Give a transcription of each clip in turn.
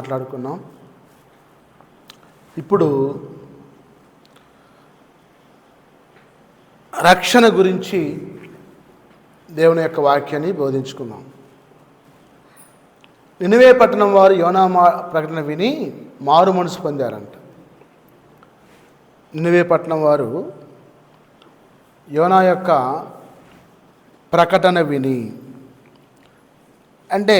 మాట్లాడుకున్నాం. ఇప్పుడు రక్షణ గురించి దేవుని యొక్క వాక్యాన్ని బోధించుకున్నాం. నినివే పట్టణం వారు యోనా ప్రకటన విని మారు మనసు పొందారంట. నినివే పట్టణం వారు యోనా యొక్క ప్రకటన విని, అంటే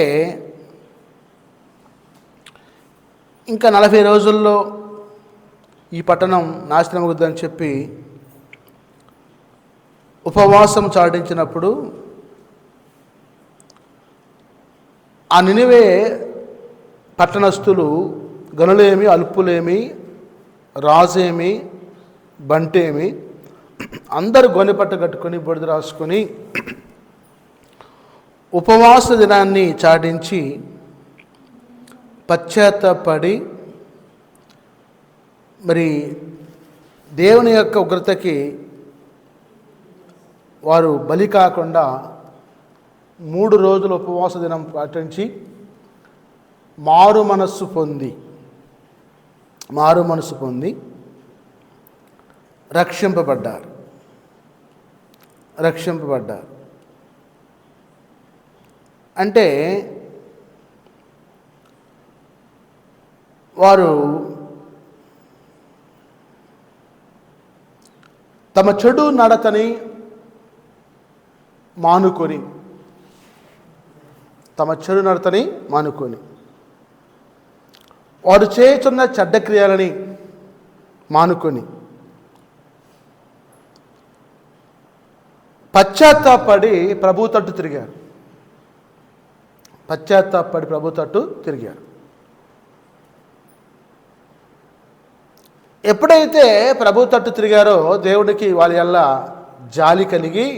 ఇంకా 40 రోజుల్లో ఈ పట్టణం నాశనం అవుతుందని చెప్పి ఉపవాసం చాటించినప్పుడు ఆ నినివే పట్టణస్థులు గనులేమి, అల్పులేమి, రాజేమి, బంటేమి అందరూ గొనిపట్ట కట్టుకొని బొడిద రాసుకొని ఉపవాస దినాన్ని చాటించి పశ్చాత్తాపడి మరి దేవుని యొక్క ఉగ్రతకి వారు బలి కాకుండా 3 రోజులు ఉపవాస దినం పాటించి మారు మనస్సు పొంది రక్షింపబడ్డారు. అంటే వారు తమ చెడు నడతని మానుకొని వారు చేస్తున్న చెడ్డ క్రియలని మానుకొని పశ్చాత్తాపడి ప్రభు తట్టు తిరిగారు. ఎప్పుడైతే ప్రభు తట్టు తిరిగారో దేవుడికి వాళ్ళ వల్ల జాలి కలిగి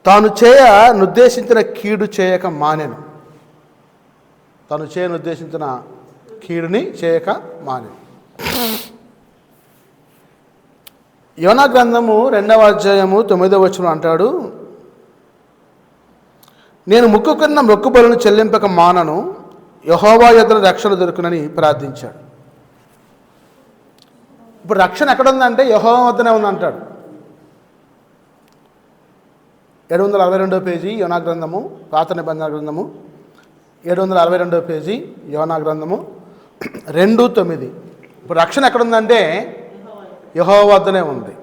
తాను నిర్దేశించిన కీడు చేయక మానెను. కీడుని చేయక మానెను. యోనా గ్రంథము 2వ అధ్యాయము 9వ వచనం అంటాడు, నేను మొక్కుకున్న మొక్కుబడులను చెల్లింపక మానను, యెహోవా యొద్ద రక్షణ దొరుకునని ప్రార్థించాడు. ఇప్పుడు రక్షణ ఎక్కడుందంటే యెహోవా వద్దనే ఉందంటాడు. 762వ పేజీ యోనా గ్రంథము, పాత నిబంధన గ్రంథము 762వ పేజీ యోనా గ్రంథము 2:9. ఇప్పుడు రక్షణ ఎక్కడుందంటే యెహోవా వద్దనే ఉంది.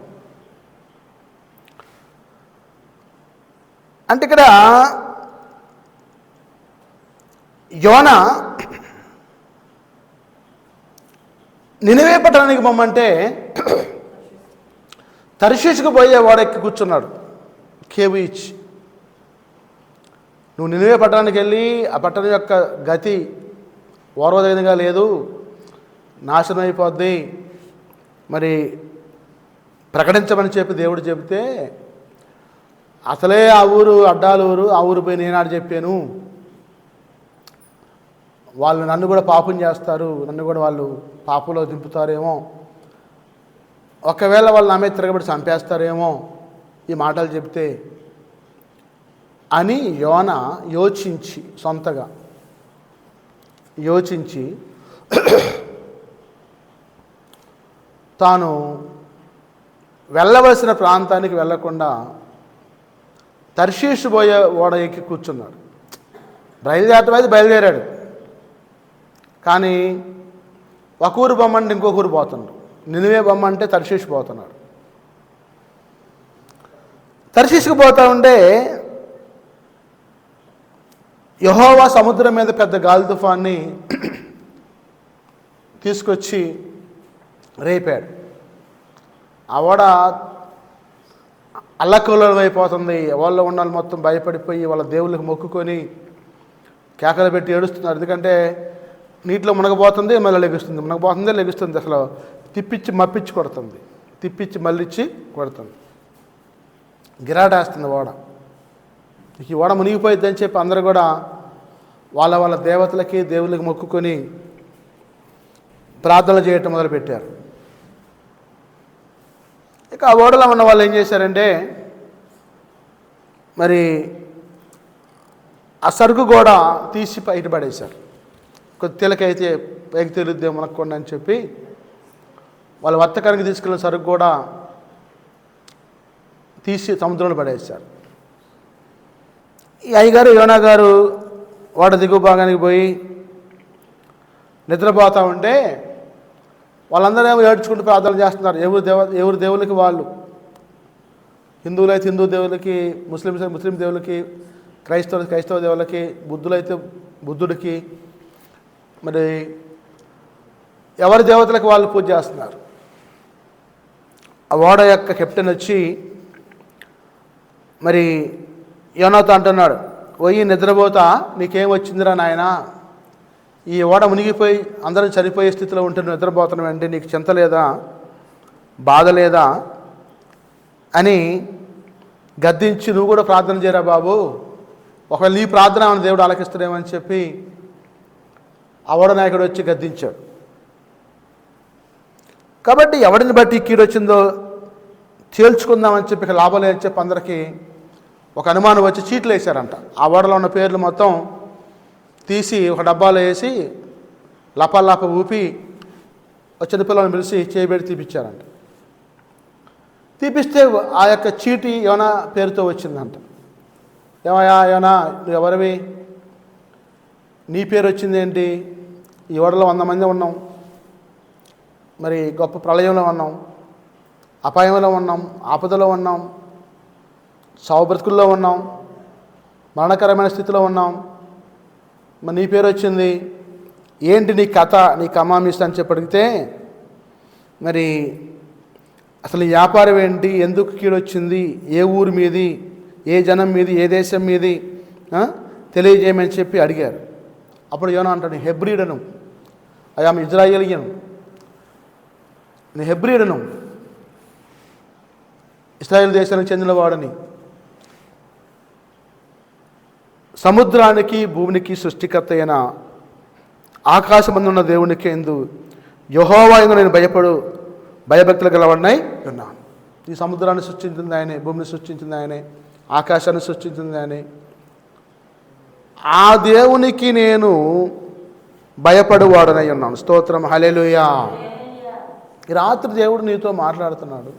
అంటే ఇక్కడ యోనా నినివే పట్టణానికి పొమ్మంటే తర్షీషుకు పోయే వాడెక్కి కూర్చున్నాడు కేవు ఇచ్చి. నువ్వు నినివే పట్టణానికి వెళ్ళి ఆ పట్టణం యొక్క గతి ఓర్వదగినగా లేదు, నాశనం అయిపోద్ది, మరి ప్రకటించమని చెప్పి దేవుడు చెబితే అసలే ఆ ఊరు అడ్డాల ఊరు, ఆ ఊరు పోయి నేనాడు చెప్పాను, వాళ్ళు నన్ను కూడా పాపం చేస్తారు, నన్ను కూడా వాళ్ళు పాపంలో దింపుతారేమో, ఒకవేళ వాళ్ళు నా మీద తిరగబడి చంపేస్తారేమో ఈ మాటలు చెప్తే అని యోనా సొంతగా యోచించి తాను వెళ్ళవలసిన ప్రాంతానికి వెళ్ళకుండా తర్షీషు పోయే ఓడ ఎక్కి కూర్చున్నాడు. బయలుదేరాడు, కానీ ఒక ఊరు బొమ్మంటే ఇంకొక ఊరు పోతున్నాడు. నినివే బొమ్మంటే తర్షీషు పోతున్నాడు. తర్షీషుకు పోతా ఉంటే యెహోవా సముద్రం మీద పెద్ద గాలి తుఫాన్ని తీసుకొచ్చి రేపాడు. ఆ ఓడ అల్లకల్లోలం అయిపోతుంది. వాళ్ళలో ఉన్న వాళ్ళు మొత్తం భయపడిపోయి వాళ్ళ దేవుళ్ళకి మొక్కుకొని కేకలు పెట్టి ఏడుస్తున్నారు. ఎందుకంటే నీటిలో మునగబోతుంది, మళ్ళీ లెగుస్తుంది, అసలు తిప్పించి మళ్ళిచ్చి కొడుతుంది, గిరాటేస్తుంది ఓడ. ఈ ఓడ మునిగిపోయిద్దని చెప్పి అందరూ కూడా వాళ్ళ దేవతలకి దేవుళ్ళకి మొక్కుకొని ప్రార్థనలు చేయటం మొదలుపెట్టారు. ఇక ఆ ఓడలో ఉన్న వాళ్ళు ఏం చేశారంటే మరి ఆ సరుకు కూడా తీసి బయటపడేశారు. కొద్ది తేలికైతే పైకి తేలుద్దే మనక్కోండి అని చెప్పి వాళ్ళు వర్తకానికి తీసుకెళ్ళిన సరుకు కూడా తీసి సముద్రంలో పడేశారు. ఈ అయ్యగారు యోనా గారు వాడ దిగువ భాగానికి పోయి నిద్రపోతూ ఉంటే వాళ్ళందరూ ఏమో ఏడ్చుకుంటూ ప్రార్థన చేస్తున్నారు. ఎవరు దేవులకి వాళ్ళు. హిందువులైతే హిందూ దేవులకి, ముస్లిం దేవులకి, క్రైస్తవ దేవులకి, బుద్ధులైతే బుద్ధుడికి, మరి ఎవరి దేవతలకు వాళ్ళు పూజ చేస్తున్నారు. ఆ ఓడ యొక్క కెప్టెన్ వచ్చి మరి యోనాతో అంటున్నాడు, పోయి నిద్రపోతా నీకేం వచ్చిందిరా నాయనా, ఈ ఓడ మునిగిపోయి అందరం చనిపోయే స్థితిలో ఉంటే నువ్వు నిద్రపోతున్నావంటే నీకు చింత లేదా, బాధ లేదా అని గద్దించి, నువ్వు కూడా ప్రార్థన చేయరా బాబు, ఒకవేళ నీ ప్రార్థన మన దేవుడు ఆలకిస్తాడేమని చెప్పి ఆ ఓడ నాయకుడు వచ్చి గద్దించాడు. కాబట్టి ఎవడిని బట్టి కీడు వచ్చిందో తేల్చుకుందామని చెప్పి లాభం లేదని చెప్పి అందరికీ ఒక అనుమానం వచ్చి చీట్లు వేశారంట. ఆ ఓడలో ఉన్న పేర్లు మొత్తం తీసి ఒక డబ్బాలో వేసి లప ఊపి చిన్నపిల్లలను పిలిచి చేయబెట్టి తీపిచ్చారంట. తీపిస్తే ఆ యొక్క చీటి యోనా పేరుతో వచ్చిందంట. ఏమయ్యా యోనా, నువ్వు ఎవరివి, నీ పేరు వచ్చింది ఏంటి, ఈ ఓడలో 100 మంది ఉన్నాం, మరి గొప్ప ప్రళయంలో ఉన్నాం, అపాయంలో ఉన్నాం, ఆపదలో ఉన్నాం, సావు బ్రతుకుల్లో ఉన్నాం, మరణకరమైన స్థితిలో ఉన్నాం, మరి నీ పేరు వచ్చింది ఏంటి, నీ కథ, నీ కమామిస్ అని చెప్పి అడిగితే, మరి అసలు ఈ వ్యాపారం ఏంటి, ఎందుకు కీడొచ్చింది, ఏ ఊరి మీది, ఏ జనం మీది, ఏ దేశం మీది తెలియజేయమని చెప్పి అడిగారు. అప్పుడు యోనా అంటాడు, హెబ్రీడను, ఐఆమ్ ఇజ్రాయేలియన్, నేను హెబ్రీడను, ఇశ్రాయేల్ దేశానికి చెందినవాడని, సముద్రానికి భూమికి సృష్టికర్త అయిన ఆకాశమందున్న దేవునికి ఎందు యెహోవా యందు నేను భయభక్తులు గలవాడినై ఉన్నాను. ఈ సముద్రాన్ని సృష్టించింది ఆయనే, భూమిని సృష్టించింది ఆయనే, ఆకాశాన్ని సృష్టించింది ఆయనే. ఆ దేవునికి నేను భయపడువాడనై ఉన్నాను. స్తోత్రం, హల్లెలూయా. ఈ రాత్రి దేవుడు నీతో మాట్లాడుతున్నాడు.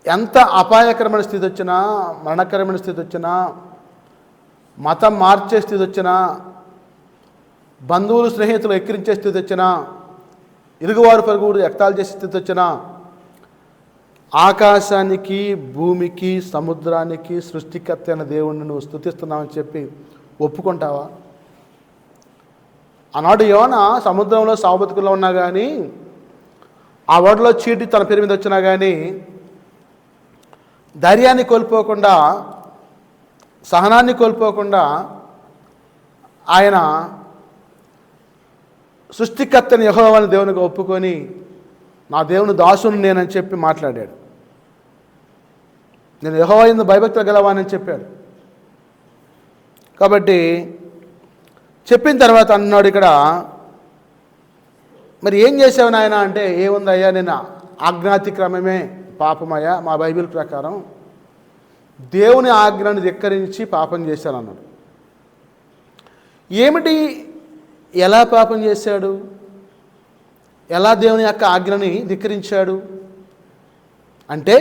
ఎంత అపాయకరమైన స్థితి వచ్చినా, మరణకరమైన స్థితి వచ్చినా, మతం మార్చే స్థితి వచ్చినా, బంధువులు స్నేహితులు ఎక్కిరించే స్థితి వచ్చినా, ఇరుగువారు పరుగుడు ఎక్తాలు చేసే స్థితి వచ్చినా, ఆకాశానికి భూమికి సముద్రానికి సృష్టికర్త అయిన దేవుణ్ణి నువ్వు స్తుతిస్తున్నావని చెప్పి ఒప్పుకుంటావా? ఆనాడు యోనా సముద్రంలో సావుబతుకుల్లో ఉన్నా కానీ, ఆ ఓడలో చీటి తన పేరు మీద వచ్చినా కానీ ధైర్యాన్ని కోల్పోకుండా, సహనాన్ని కోల్పోకుండా ఆయన సృష్టికర్తని యెహోవాని దేవునిగా ఒప్పుకొని, నా దేవుని దాసుని నేనని చెప్పి మాట్లాడాడు. నేను యెహోవా యందు భయభక్తులు గలవానని చెప్పాడు. కాబట్టి చెప్పిన తర్వాత అన్నాడు ఇక్కడ, మరి ఏం చేసావు నాయన అంటే, ఏముందయ్యా, నేను ఆజ్ఞాతిక్రమమే పాపమయ్యా, మా బైబిల్ ప్రకారం దేవుని ఆజ్ఞను ధిక్కరించి పాపం చేశాను అన్నాడు. ఏమిటి, ఎలా పాపం చేశాడు, ఎలా దేవుని యొక్క ఆజ్ఞని ధిక్కరించాడు అంటే,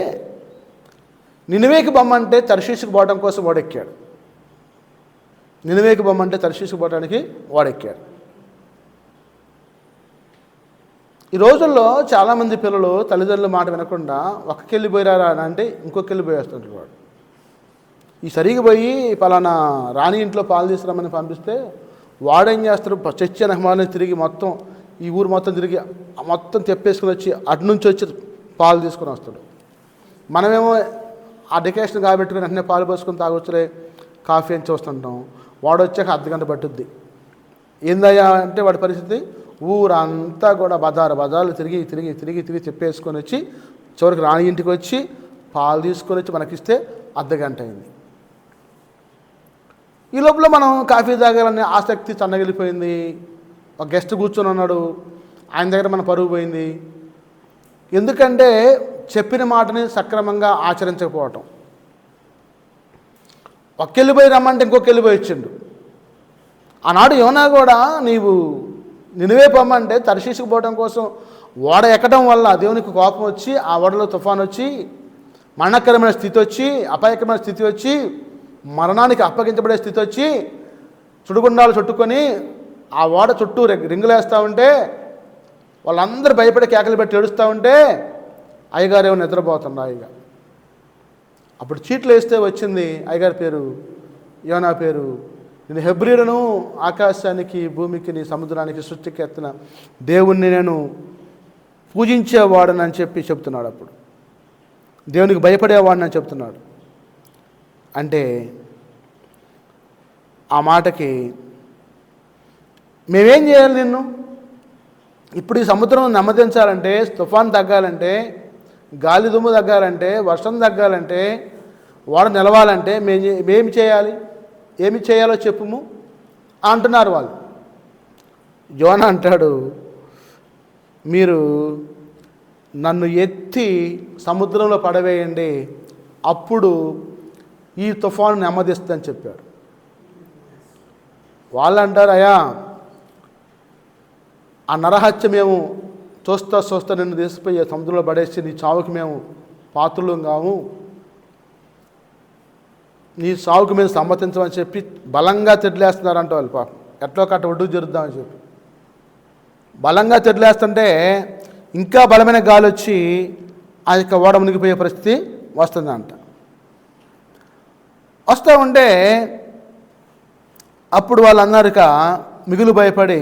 నినివేకి బొమ్మంటే తర్షీషుకు పోవడం కోసం వాడెక్కాడు. నినివేకి బొమ్మంటే తర్షీషుకు పోవడానికి వాడెక్కాడు. ఈ రోజుల్లో చాలామంది పిల్లలు తల్లిదండ్రుల మాట వినకుండా ఒక్కకెళ్ళిపోయారా అని అంటే ఇంకొకెళ్ళి పోయేస్తుంటారు. వాడు ఈ సరిగి పోయి పలానా రాణి ఇంట్లో పాలు తీసుకురమ్మని పంపిస్తే వాడేం చేస్తాడు, చచ్చి నహమాలని తిరిగి మొత్తం ఈ ఊరు మొత్తం తిరిగి మొత్తం తెప్పేసుకుని వచ్చి అటు నుంచి వచ్చి పాలు తీసుకుని వస్తాడు. మనమేమో ఆ డెకేషన్ కాబెట్టుకుని వెంటనే పాలు పోసుకొని తాగొచ్చులే కాఫీ అని చూస్తుంటాం. వాడు వచ్చాక అర్ధగంట పట్టుద్ది. ఏందయ్యా అంటే వాడి పరిస్థితి, ఊరంతా కూడా బజార్లు తిరిగి తిరిగి తిరిగి తిరిగి తిప్పేసుకొని వచ్చి చివరికి రాణి ఇంటికి వచ్చి పాలు తీసుకొని వచ్చి మనకిస్తే అర్ధగంట అయింది. ఈ లోపల మనం కాఫీ తాగాలనే ఆసక్తి చన్నగిలిపోయింది. ఒక గెస్ట్ కూర్చొని ఉన్నాడు, ఆయన దగ్గర మన పరుగు పోయింది. ఎందుకంటే చెప్పిన మాటని సక్రమంగా ఆచరించకపోవటం. ఒక్కెళ్ళిపోయి రమ్మంటే ఇంకొకెళ్ళిపోయి వచ్చిండు. ఆనాడు యోనా కూడా నీవు నినివే పొమ్మంటే తర్షీషుకు పోవడం కోసం ఓడ ఎక్కడం వల్ల దేవునికి కోపం వచ్చి ఆ ఓడలో తుఫాన్ వచ్చి మరణకరమైన స్థితి వచ్చి అపాయకరమైన స్థితి వచ్చి మరణానికి అప్పగించబడే స్థితి వచ్చి చుడుగుండాలు చుట్టుకొని ఆ ఓడ చుట్టూ రింగులేస్తూ ఉంటే వాళ్ళందరూ భయపడి కేకలు పెట్టి ఏడుస్తూ ఉంటే అయ్యగారు ఏమో నిద్రపోతున్నారు అయ్యగారు. అప్పుడు చీట్లు వేస్తే వచ్చింది అయ్యగారి పేరు యోనా పేరు. నేను హెబ్రీయులను ఆకాశానికి భూమికి నీ సముద్రానికి సృష్టికి ఎత్తిన దేవుణ్ణి నేను పూజించేవాడని చెప్పి చెప్తున్నాడు. అప్పుడు దేవునికి భయపడేవాడిని అని చెప్తున్నాడు. అంటే ఆ మాటకి మేమేం చేయాలి? నిన్ను ఇప్పుడు ఈ సముద్రం నెమ్మదించాలంటే, తుఫాన్ తగ్గాలంటే, గాలి దుమ్ము తగ్గాలంటే, వర్షం తగ్గాలంటే, వాడు నిలవాలంటే మేమేమి చేయాలి? ఏమి చేయాలో చెప్పుము అంటున్నారు వాళ్ళు. యోనా అంటాడు, మీరు నన్ను ఎత్తి సముద్రంలో పడవేయండి, అప్పుడు ఈ తుఫాను నెమ్మదిస్తుందని చెప్పాడు. వాళ్ళు అంటారు, అయ్యా ఆ నరహత్య మేము చూస్తా నిన్ను తీసిపోయి సముద్రంలో పడేసి నీ చావుకి మేము పాత్రలు కాము, నీ సావుకు మేము సమ్మతించమని చెప్పి బలంగా తెడ్లేస్తున్నారంట వాళ్ళు. పాపం ఎట్లో కట్ట ఒడ్డు జరుద్దామని చెప్పి బలంగా తెడ్లేస్తుంటే ఇంకా బలమైన గాలి వచ్చి ఆ యొక్క ఓడ మునిగిపోయే పరిస్థితి వస్తుందంట. వస్తూ ఉంటే అప్పుడు వాళ్ళు అన్నారుక మిగులు భయపడి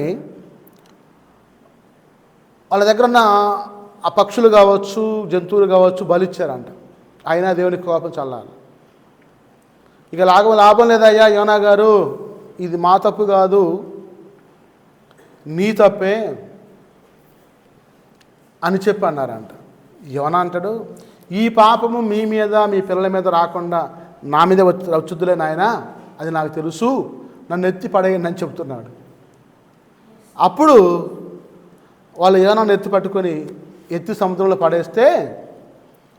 వాళ్ళ దగ్గర ఉన్న ఆ పక్షులు కావచ్చు, జంతువులు కావచ్చు బలిచ్చారంట. అయినా దేవునికి కోపం చల్లాలి. ఇక లాభం లేదయ్యా యోనా గారు, ఇది మా తప్పు కాదు, నీ తప్పే అని చెప్పి అన్నారంట. యోనా అంటాడు, ఈ పాపము మీ మీద మీ పిల్లల మీద రాకుండా నా మీద వచ్చుద్దులే నాయనా, అది నాకు తెలుసు, నన్ను ఎత్తి పడేయండి అని చెప్తున్నాడు. అప్పుడు వాళ్ళు యోనాను ఎత్తి పట్టుకొని ఎత్తి సముద్రంలో పడేస్తే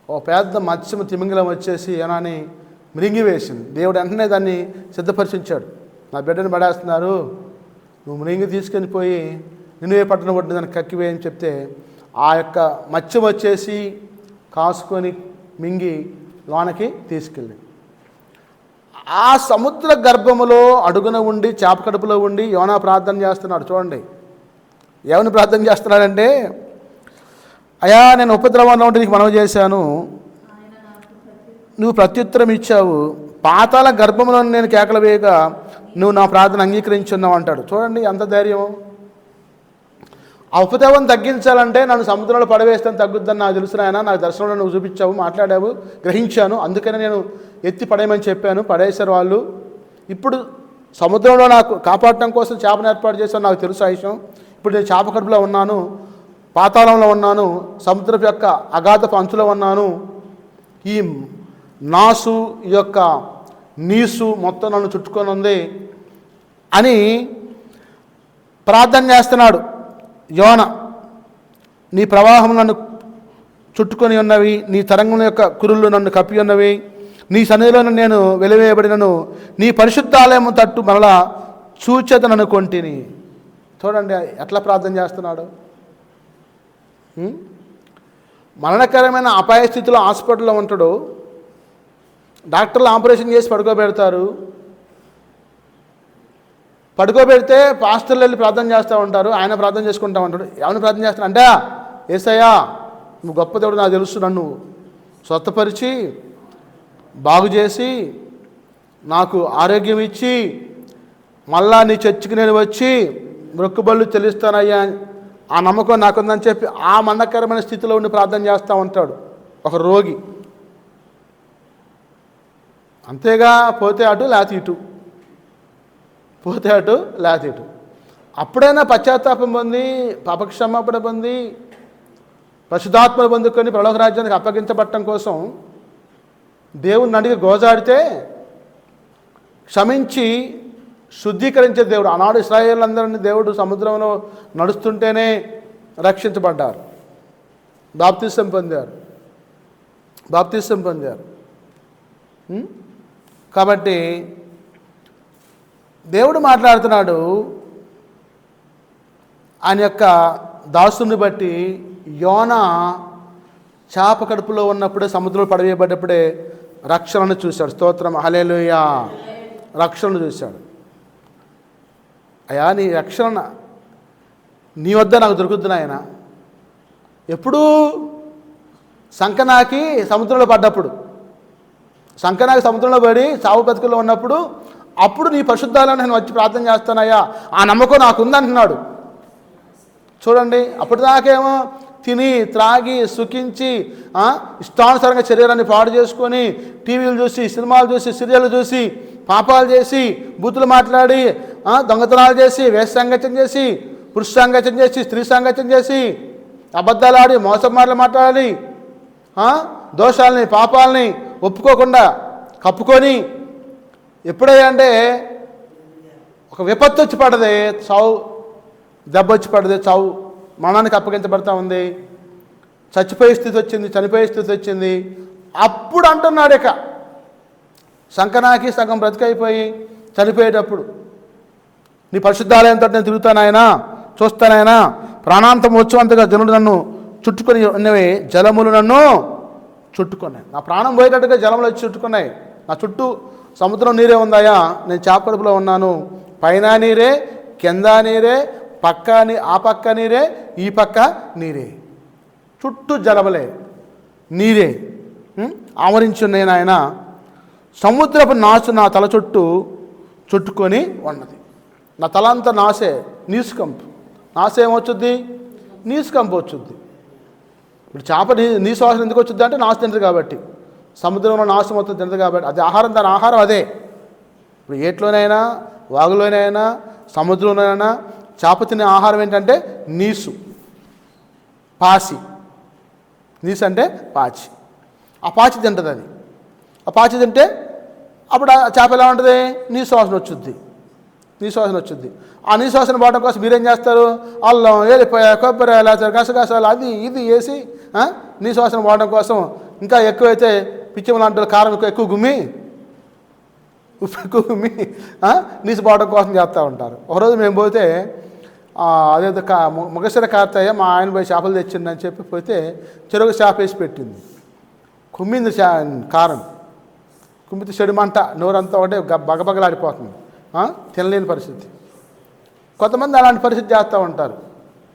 ఓ పెద్ద మత్స్యము తిమింగలం వచ్చేసి యోనాని మృంగివేసింది. దేవుడు వెంటనే దాన్ని సిద్ధపరిచించాడు. నా బిడ్డను పడేస్తున్నారు, నువ్వు మృంగి తీసుకొని పోయి నిన్నువే పట్టణం పట్టిన దాన్ని కక్కివేయని చెప్తే ఆ యొక్క మత్స్యం వచ్చేసి కాసుకొని మింగి లోనకి తీసుకెళ్ళి ఆ సముద్ర గర్భములో అడుగున ఉండి చేప కడుపులో ఉండి యోనా ప్రార్థన చేస్తున్నాడు. చూడండి ఏమని ప్రార్థన చేస్తున్నాడంటే, అయ్యా నేను ఉపద్రవంలో ఉంటే నీకు మనవి చేశాను, నువ్వు ప్రత్యుత్తరం ఇచ్చావు, పాతాళ గర్భంలో నేను కేకలు వేయగా నువ్వు నా ప్రార్థన అంగీకరించున్నావు అంటాడు. చూడండి ఎంత ధైర్యం. ఆ ఉపద్రవం తగ్గించాలంటే నన్ను సముద్రంలో పడవేస్తాను తగ్గుద్దని నాకు తెలుసు నాయన, నాకు దర్శనంలో నువ్వు చూపించావు, మాట్లాడావు, గ్రహించాను, అందుకని నేను ఎత్తి పడేయమని చెప్పాను, పడేశారు వాళ్ళు. ఇప్పుడు సముద్రంలో నాకు కాపాడటం కోసం చేపను ఏర్పాటు చేశాను, నాకు తెలుసు ఆ విషయం. ఇప్పుడు నేను చేప కడుపులో ఉన్నాను, పాతాళంలో ఉన్నాను, సముద్రపు యొక్క అగాధపు అంచులో ఉన్నాను, ఈ నాసు ఈ యొక్క నీసు మొత్తం నన్ను చుట్టుకొని ఉంది అని ప్రార్థన చేస్తున్నాడు యోన. నీ ప్రవాహం నన్ను చుట్టుకొని ఉన్నవి, నీ తరంగం యొక్క కురుళ్ళు నన్ను కప్పి ఉన్నవి, నీ సన్నిధిలో నేను వెలివేయబడినను, నీ పరిశుద్ధాలయము తట్టు మరలా చూచేతనను కొంటిని. చూడండి ఎట్లా ప్రార్థన చేస్తున్నాడు. మరణకరమైన అపాయ స్థితిలో హాస్పిటల్లో ఉంటాడు, డాక్టర్లు ఆపరేషన్ చేసి పడుకోబెడతారు, పడుకోబెడితే పాస్టర్లు వెళ్ళి ప్రార్థన చేస్తూ ఉంటారు, ఆయన ప్రార్థన చేసుకుంటూ ఉంటాడు. ఎవరిని ప్రార్థన చేస్తాడు అంటే, యేసయ్యా నువ్వు గొప్ప దేవుడు, నాకు తెలుసు, నన్ను స్వస్థపరిచి బాగు చేసి నాకు ఆరోగ్యం ఇచ్చి మళ్ళా నీ చర్చికి నేను వచ్చి మొక్కుబళ్ళు చెల్లిస్తానయ్యా, ఆ నమ్మకం నాకుందని చెప్పి ఆ మందకరమైన స్థితిలో ఉండి ప్రార్థన చేస్తూ ఉంటాడు ఒక రోగి. అంతేగా పోతే అటు లేతే ఇటు, పోతే అటు లేతే ఇటు. అప్పుడైనా పశ్చాత్తాపం పొంది పాపక్షమాపణ పొంది పరిశుద్ధాత్మను పొందుకొని పరలోక రాజ్యానికి అప్పగించబడటం కోసం దేవుని అడిగి గోజాడితే క్షమించి శుద్ధీకరించే దేవుడు. ఆనాడు ఇశ్రాయేలులందరినీ దేవుడు సముద్రంలో నడుస్తుంటేనే రక్షించబడ్డారు, బాప్తిసం పొందారు. కాబట్టి దేవుడు మాట్లాడుతున్నాడు. ఆయన యొక్క దాసుని బట్టి యోనా చేప కడుపులో ఉన్నప్పుడే, సముద్రంలో పడవేయబడ్డప్పుడే రక్షణను చూశాడు. స్తోత్రం, హల్లెలూయా. రక్షణను చూశాడు. అయ్యా, నీ రక్షణ నీ వద్ద నాకు దొరుకుద్ది నాయన. ఎప్పుడు? సంకనాకి సముద్రంలో పడ్డప్పుడు, సంకనాకి సముద్రంలో పడి సావు బతుకుల్లో ఉన్నప్పుడు, అప్పుడు నీ పరిశుద్ధాలను నేను వచ్చి ప్రార్థన చేస్తానయ్యా, ఆ నమ్మకం నాకు ఉందంటున్నాడు. చూడండి, అప్పటిదాకేమో తిని త్రాగి సుఖించి ఇష్టానుసారంగా శరీరాన్ని పాడు చేసుకొని టీవీలు చూసి, సినిమాలు చూసి, సీరియళ్ళు చూసి, పాపాలు చేసి, బూతులు మాట్లాడి, దొంగతనాలు చేసి, వేష సంగత్యం చేసి, పురుష సంగత్యం చేసి, స్త్రీ సంగత్యం చేసి, అబద్ధాలు ఆడి, మోసం మాటలు మాట్లాడి, దోషాలని పాపాలని ఒప్పుకోకుండా కప్పుకొని, ఎప్పుడైతే ఒక విపత్తు వచ్చి పడదే, చావు దెబ్బ వచ్చి పడదే, చావు మరణానికి అప్పగించబడతా ఉంది, చచ్చిపోయే స్థితి వచ్చింది, చనిపోయే స్థితి వచ్చింది, అప్పుడు అంటున్నాడు ఇక సంకనాకి సగం బ్రతికైపోయి చనిపోయేటప్పుడు, నీ పరిశుద్ధాలయంతో నేను తిరుగుతానాయనా, చూస్తానాయనా, ప్రాణాంతం వచ్చేంతగా జనుడు నన్ను చుట్టుకొని ఉన్నవి, జలములు నన్ను చుట్టుకున్నాయి. నా ప్రాణం పోయేటట్టుగా జలములు వచ్చి చుట్టుకున్నాయి. నా చుట్టూ సముద్రం నీరే ఉందాయా, నేను చేప కడుపులో ఉన్నాను, పైన నీరే, కింద నీరే, ఆ పక్క నీరే, ఈ పక్క నీరే, చుట్టూ జలములే, నీరే ఆవరించి ఉన్నాయి నాయన. సముద్రపు నాసు నా తల చుట్టూ చుట్టుకొని ఉన్నది. నా తల అంతా నాసే, నీసుకంపు. నాసు ఏమొచ్చుద్ది? నీసుకంపు వచ్చుద్ది. ఇప్పుడు చేప నీసు వాసన ఎందుకు వచ్చుద్ది అంటే నాసు తింటది కాబట్టి, సముద్రంలో నాసు మొత్తం తింటది కాబట్టి, అది ఆహారం, దాని ఆహారం అదే. ఇప్పుడు ఏట్లోనైనా, వాగులోనైనా, సముద్రంలోనైనా చేప తినే ఆహారం ఏంటంటే నీసు, పాచి. నీసు అంటే పాచి. ఆ పాచి తింటుంది అది. ఆ పాచి తింటే అప్పుడు ఆ చేప ఎలా ఉంటుంది? నీసు వాసన వచ్చుద్ది, నీసు వాసన వచ్చుద్ది. ఆ నీసు వాసన పోవడం కోసం మీరేం చేస్తారు? అల్లం, ఎల్లిపాయ, కొబ్బరి, లేకపోతే గసగసాలు అది ఇది వేసి నీసు వాసన పోవడం కోసం, ఇంకా ఎక్కువైతే పిచ్చిమ లాంటి కారం ఎక్కువ గుమ్మి, ఉప్పు ఎక్కువ గుమ్మి నీసు పోవడం కోసం చేస్తూ ఉంటారు. ఒకరోజు మేము పోతే అదేదో ముగసర కార్తయ్య మా ఆయన పోయి చేపలు తెచ్చిందని చెప్పి పోతే చెరుకు చేప వేసి పెట్టింది. కుమ్మింది కారం, కుమ్మితే చెడుమంట, నోరంతా ఒకటే బగబగలాడిపోతుంది, తినలేని పరిస్థితి. కొంతమంది అలాంటి పరిస్థితి చేస్తూ ఉంటారు,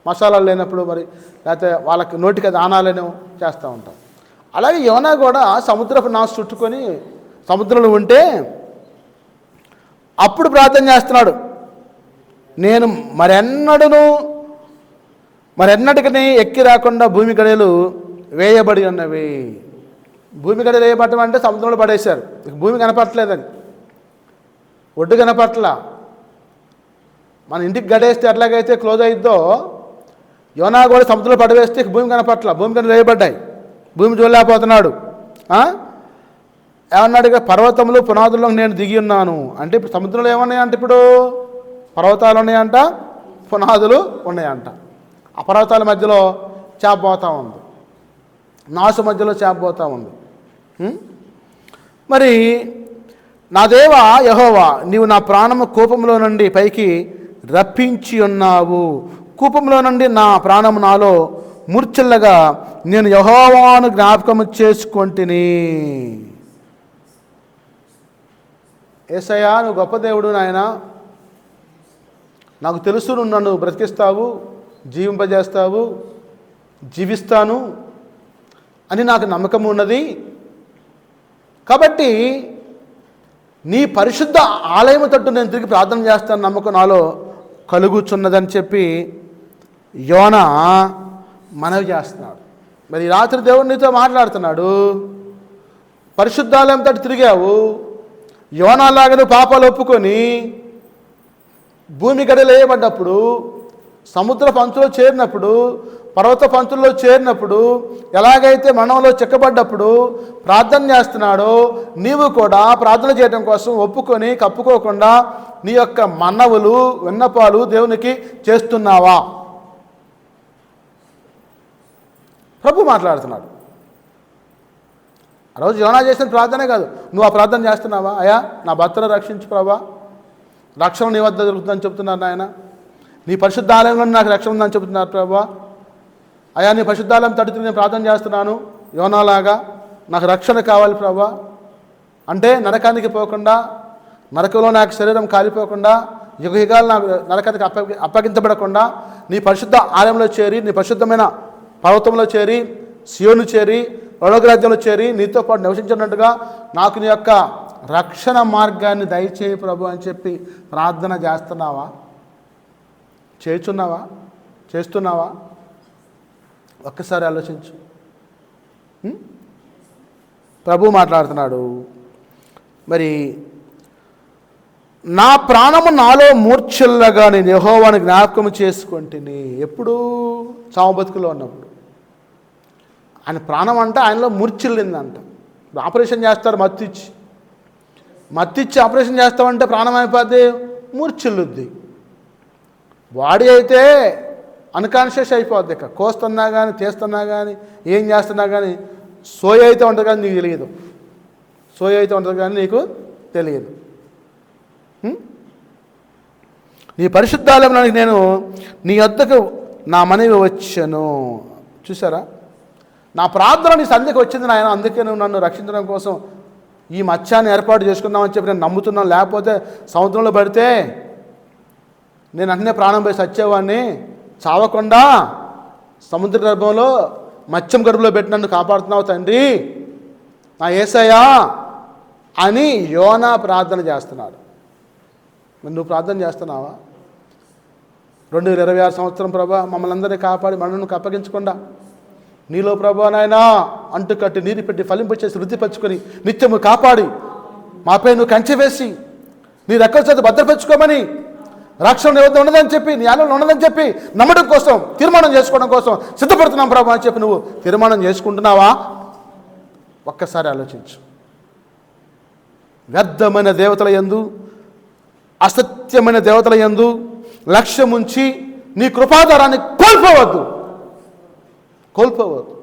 మసాలాలు లేనప్పుడు, మరి లేకపోతే వాళ్ళకి నోటికి అది ఆనాలేనో చేస్తూ ఉంటారు. అలాగే యోనా కూడా సముద్రపు నాసు చుట్టుకొని సముద్రంలో ఉంటే అప్పుడు ప్రార్థన చేస్తున్నాడు, నేను మరెన్నటికీ ఎక్కి రాకుండా భూమి గడియలు వేయబడి ఉన్నవి. భూమి గడియలు వేయబడటం అంటే సముద్రంలో పడేశారు, భూమి కనపట్టలేదని, ఒడ్డు కనపట్ల. మన ఇంటికి గడేస్తే ఎట్లాగైతే క్లోజ్ అయిద్దో, యోనా కూడా సముద్రంలో పడవేస్తే భూమి కనపట్ల, భూమి గడియలు వేయబడ్డాయి, భూమి చూడలేకపోతున్నాడు. ఏమన్నాడు? ఇక పర్వతములు పునాదుల్లో నేను దిగి ఉన్నాను అంటే, ఇప్పుడు సముద్రంలో ఏమన్నాయంటే, ఇప్పుడు పర్వతాలు ఉన్నాయంట, పునాదులు ఉన్నాయంట. ఆ పర్వతాల మధ్యలో చేప పోతూ ఉంది, నాసు మధ్యలో చేప పోతూ ఉంది. మరి నా దేవా యెహోవా, నీవు నా ప్రాణము కూపంలో నుండి పైకి రప్పించి ఉన్నావు, కూపంలో నుండి నా ప్రాణము నాలో మూర్ఛిల్లగా నేను యెహోవాను జ్ఞాపకము చేసుకొంటిని. యేసయ్యా, నువ్వు గొప్ప దేవుడు నాయనా, నాకు తెలుసు నువ్వు నన్ను బ్రతికిస్తావు, జీవింపజేస్తావు, జీవిస్తాను అని నాకు నమ్మకం ఉన్నది. కాబట్టి నీ పరిశుద్ధ ఆలయము తట్టు నేను తిరిగి ప్రార్థన చేస్తాను నమ్మకం నాలో కలుగుచున్నదని చెప్పి యోనా మనవి చేస్తున్నాడు. మరి రాత్రి దేవుడు నీతో మాట్లాడుతున్నాడు, పరిశుద్ధాలయం తట్టు తిరిగావు, యోనాలాగా పాపాలు ఒప్పుకొని భూమి గడియలు వేయబడ్డప్పుడు, సముద్ర పంచులో చేరినప్పుడు, పర్వత పంచుల్లో చేరినప్పుడు, ఎలాగైతే మనంలో చిక్కబడ్డప్పుడు ప్రార్థన చేస్తున్నాడో, నీవు కూడా ప్రార్థన చేయడం కోసం ఒప్పుకొని కప్పుకోకుండా నీ యొక్క మనవులు విన్నపాలు దేవునికి చేస్తున్నావా? ప్రభు మాట్లాడుతున్నాడు. ఆ రోజు యోనా చేసిన ప్రార్థనే కాదు, నువ్వు ఆ ప్రార్థన చేస్తున్నావా? అయ్యా, నా భర్తను రక్షించు ప్రభా, రక్షణ నీ వద్ద దొరుకుతుందని చెప్తున్నారు నాయన. నీ పరిశుద్ధాలయంలో నాకు రక్షణ ఉందని చెప్తున్నారు ప్రభువా. అయా నీ పరిశుద్ధాలయం తడుతూ నేను ప్రార్థన చేస్తున్నాను యోనాలాగా, నాకు రక్షణ కావాలి ప్రభువా. అంటే నరకానికి పోకుండా, నరకంలో నాకు శరీరం కాలిపోకుండా, యుగయుగాలు నాకు నరకానికి అప్పగించబడకుండా నీ పరిశుద్ధ ఆలయంలో చేరి, నీ పరిశుద్ధమైన పర్వతంలో చేరి, సియోను చేరి, పరలోకరాజ్యంలో చేరి నీతో పాటు నివసించినట్టుగా నాకు నీ యొక్క రక్షణ మార్గాన్ని దయచేయి ప్రభు అని చెప్పి ప్రార్థన చేస్తున్నావా? చేస్తున్నావా? ఒక్కసారి ఆలోచించు. ప్రభు మాట్లాడుతున్నాడు, మరి నా ప్రాణము నాలో మూర్ఛిల్లగా నేను యెహోవాను జ్ఞాపకం చేసుకుంటుని. ఎప్పుడు? చావు బతుకులో ఉన్నప్పుడు. ఆయన ప్రాణం అంటే ఆయనలో మూర్ఛిల్లిందంట. ఆపరేషన్ చేస్తారు మత్తిచ్చి ఆపరేషన్ చేస్తామంటే ప్రాణం అయిపోద్ది, మూర్ఛిల్లుద్ది. బాడీ అయితే అన్కాన్షియస్ అయిపోద్ది. ఇక కోస్తున్నా కానీ, తీస్తున్నా కానీ, ఏం చేస్తున్నా కానీ సోయ అయితే ఉంటుంది కానీ నీకు తెలియదు. నీ పరిశుద్ధాలయంలోనికి నేను నీ వద్దకు నా మనవి వచ్చాను. చూసారా, నా ప్రార్థన నీ సంధికి వచ్చింది నాయన, అందుకే నువ్వు నన్ను రక్షించడం కోసం ఈ మత్స్యాన్ని ఏర్పాటు చేసుకుందామని చెప్పి నేను నమ్ముతున్నాను. లేకపోతే సముద్రంలో పడితే నేను అన్నీ ప్రాణం పోయి సచ్చేవాడిని. చావకుండా సముద్ర గర్భంలో మత్స్యం గర్భంలో పెట్టి నన్ను కాపాడుతున్నావు తండ్రి నా యేసయ్యా అని యోనా ప్రార్థన చేస్తున్నాడు. మరి నువ్వు ప్రార్థన చేస్తున్నావా? 2026 సంవత్సరం ప్రభా మమ్మల్ని అందరినీ కాపాడి మనల్ని అప్పగించకుండా నీలో ప్రభా నాయనా అంటు కట్టి నీరు పెట్టి ఫలింపచేసి వృద్ధిపరచుకొని నిత్యము కాపాడి మాపై నువ్వు కంచె వేసి నీ రెక్కల చేత భద్రపరచుకోమని, రక్షణ నీ వద్ద ఉండదని చెప్పి, నీ ఆలయంలో ఉండదని చెప్పి నమ్మడం కోసం, తీర్మానం చేసుకోవడం కోసం సిద్ధపడుతున్నాం ప్రభా అని చెప్పి నువ్వు తీర్మానం చేసుకుంటున్నావా? ఒక్కసారి ఆలోచించు. వ్యర్థమైన దేవతల యందు, అసత్యమైన దేవతల యందు లక్ష్యముంచి నీ కృపాధారాన్ని కోల్పోవద్దు.